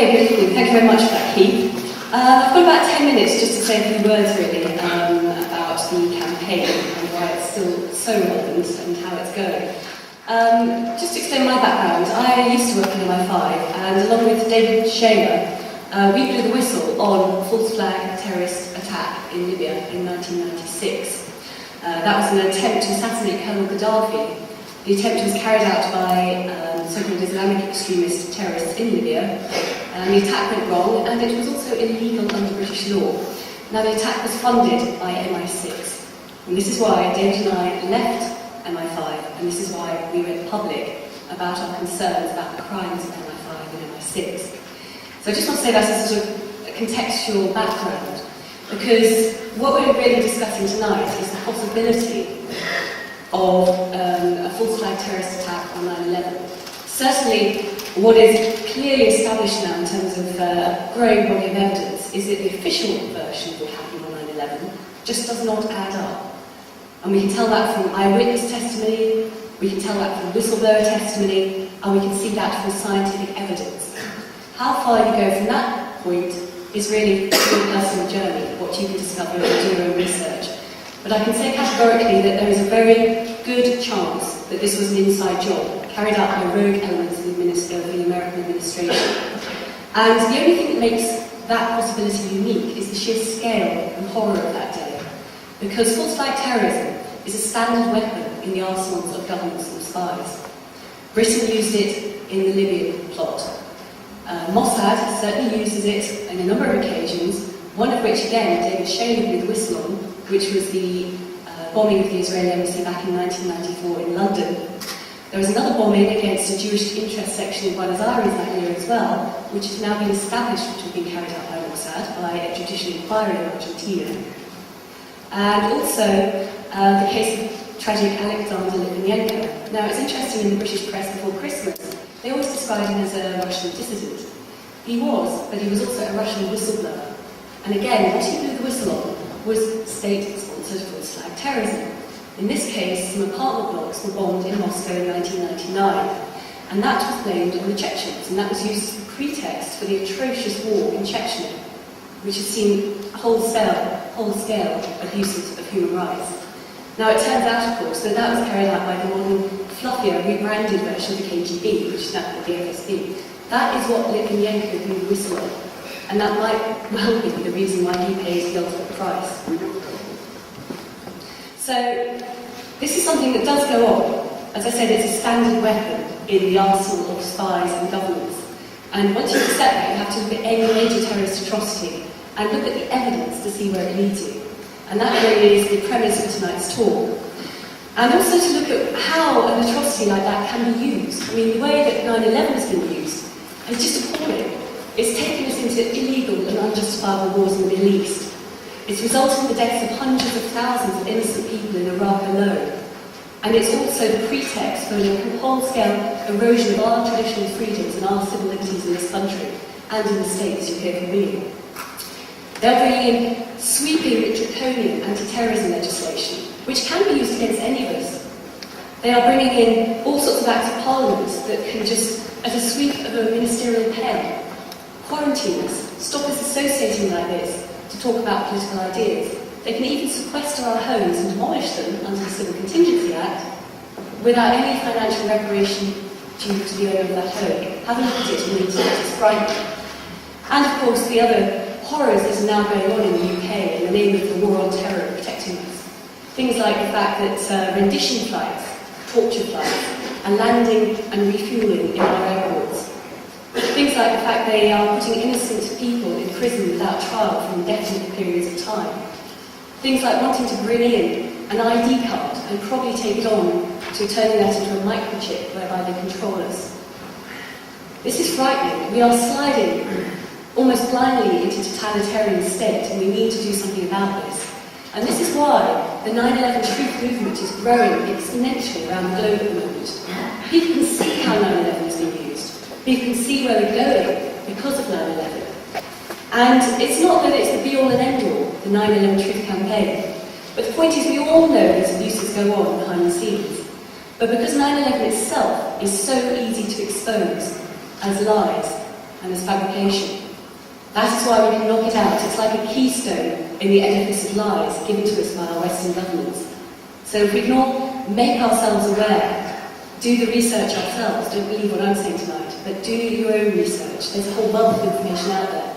Okay, good evening. Thank you very much for that, Keith. I've got about 10 minutes just to say a few words, really, about the campaign and why it's still so relevant and how it's going. Just to explain my background, I used to work in MI5, and along with David Shaler, we blew the whistle on a false flag terrorist attack in Libya in 1996. That was an attempt to assassinate Colonel Gaddafi. The attempt was carried out by so-called Islamic extremist terrorists in Libya. The attack went wrong, and it was also illegal under British law. Now, the attack was funded by MI6, and this is why David and I left MI5, and this is why we went public about our concerns about the crimes of MI5 and MI6. So I just want to say that as a sort of a contextual background, because what we're really discussing tonight is the possibility of a false flag terrorist attack on 9/11. Certainly, what is clearly established now in terms of a growing body of evidence is that the official version of what happened on 9/11 just does not add up. And we can tell that from eyewitness testimony, we can tell that from whistleblower testimony, and we can see that from scientific evidence. How far you go from that point is really your personal journey, what you can discover and do your own research. But I can say categorically that there is a very good chance that this was an inside job, carried out by rogue elements of the American administration. And the only thing that makes that possibility unique is the sheer scale and horror of that day. Because false flag terrorism is a standard weapon in the arsenals of governments and spies. Britain used it in the Libyan plot. Mossad certainly uses it on a number of occasions, one of which, again, David Shaler blew the whistle on, which was the bombing of the Israeli embassy back in 1994 in London. There was another bombing against a Jewish interest section in Buenos Aires that year as well, which has now been established, which has been carried out by Mossad by a judicial inquiry in Argentina. And also the case of tragic Alexander Litvinenko. Now, it's interesting in the British press before Christmas, they always described him as a Russian dissident. He was, but he was also a Russian whistleblower. And again, what he blew the whistle on was state-sponsored false flag terrorism. In this case, some apartment blocks were bombed in Moscow in 1999, and that was blamed on the Chechens, and that was used as the pretext for the atrocious war in Chechnya, which has seen whole-scale abuses of human rights. Now, it turns out, of course, that that was carried out by the modern, fluffier, rebranded version of the KGB, which is now called the FSB. That is what Litvinenko blew the whistle on, and that might well be the reason why he pays the ultimate price. So, this is something that does go on. As I said, it's a standard weapon in the arsenal of spies and governments. And once you accept that, you have to look at any major terrorist atrocity and look at the evidence to see where it leads you. And that really is the premise of tonight's talk. And also to look at how an atrocity like that can be used. I mean, the way that 9/11 has been used is just appalling. It's taken us into illegal and unjustifiable wars in the Middle East. It's resulted in the deaths of hundreds of thousands of innocent people in Iraq alone. And it's also the pretext for a whole-scale erosion of our traditional freedoms and our civil liberties in this country, and in the States, you hear from me. They're bringing in sweeping draconian anti-terrorism legislation, which can be used against any of us. They are bringing in all sorts of acts of parliament that can just, at a sweep of a ministerial pen, quarantine us, stop us associating like this to talk about political ideas. They can even sequester our homes and demolish them under the Civil Contingency Act without any financial reparation due to the owner of that home. Have a look at it and read it, it's frightening. And of course, the other horrors that are now going on in the UK in the name of the war on terror protecting us. Things like the fact that rendition flights, torture flights, are landing and refueling in our airports. Things like the fact they are putting innocent people in prison without trial for indefinite periods of time. Things like wanting to bring in an ID card and probably take it on to turning that into a microchip whereby they control us. This is frightening. We are sliding almost blindly into a totalitarian state, and we need to do something about this. And this is why the 9/11 truth movement is growing exponentially around the globe at the moment. People can see how 9/11 has been used. People can see where we're going because of 9/11. And it's not that it's the be-all and end-all, the 9/11 Truth campaign. But the point is, we all know these abuses go on behind the scenes. But because 9/11 itself is so easy to expose as lies, and there's fabrication. That is why we can knock it out. It's like a keystone in the edifice of lies given to us by our Western governments. So if we can all make ourselves aware, do the research ourselves, don't believe what I'm saying tonight, but do your own research. There's a whole wealth of information out there.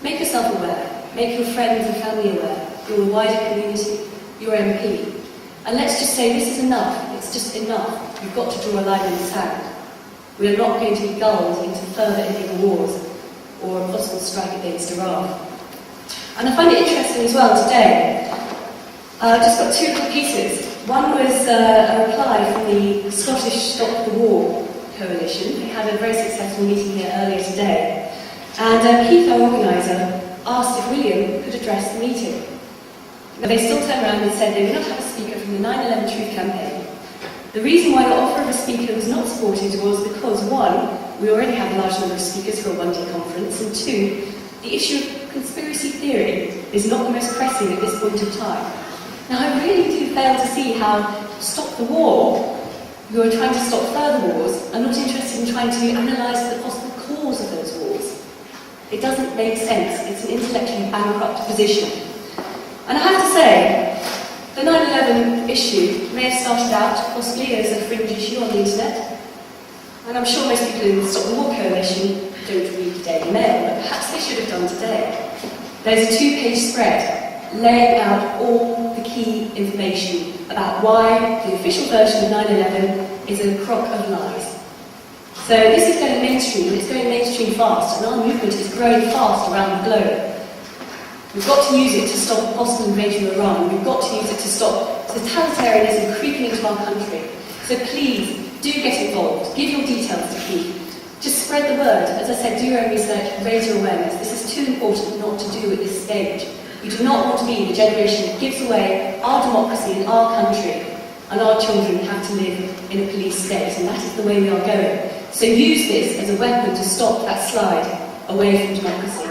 Make yourself aware, make your friends and family aware, your wider community, your MP. And let's just say this is enough, it's just enough. You've got to draw a line in the sand. We are not going to be gulled into further illegal wars or a possible strike against Iran. And I find it interesting as well today. I've just got two little pieces. One was a reply from the Scottish Stop the War Coalition. They had a very successful meeting here earlier today. And Keith, our organiser, asked if William could address the meeting. But they still turned around and said they would not have a speaker from the 9/11 Truth campaign. The reason why the offer of a speaker was not supported was because, one, we already had a large number of speakers for a one-day conference, and two, the issue of conspiracy theory is not the most pressing at this point in time. Now, I really do fail to see how Stop the War, who are trying to stop further wars, are not interested in trying to analyse the possible cause of those wars. It doesn't make sense. It's an intellectually bankrupt position. And I have to say, the 9/11 issue may have started out possibly as a fringe issue on the internet, and I'm sure most people in the Stop the War Coalition don't read the Daily Mail, but perhaps they should have done today. There's a 2-page spread laying out all the key information about why the official version of 9/11 is a crock of lies. So this is going mainstream, and it's going mainstream fast, and our movement is growing fast around the globe. We've got to use it to stop a possible invasion of Iran. We've got to use it to stop totalitarianism creeping into our country. So please, do get involved. Give your details to Keith. Just spread the word. As I said, do your own research, raise your awareness. This is too important not to do at this stage. We do not want to be the generation that gives away our democracy in our country, and our children have to live in a police state, and that is the way we are going. So use this as a weapon to stop that slide away from democracy.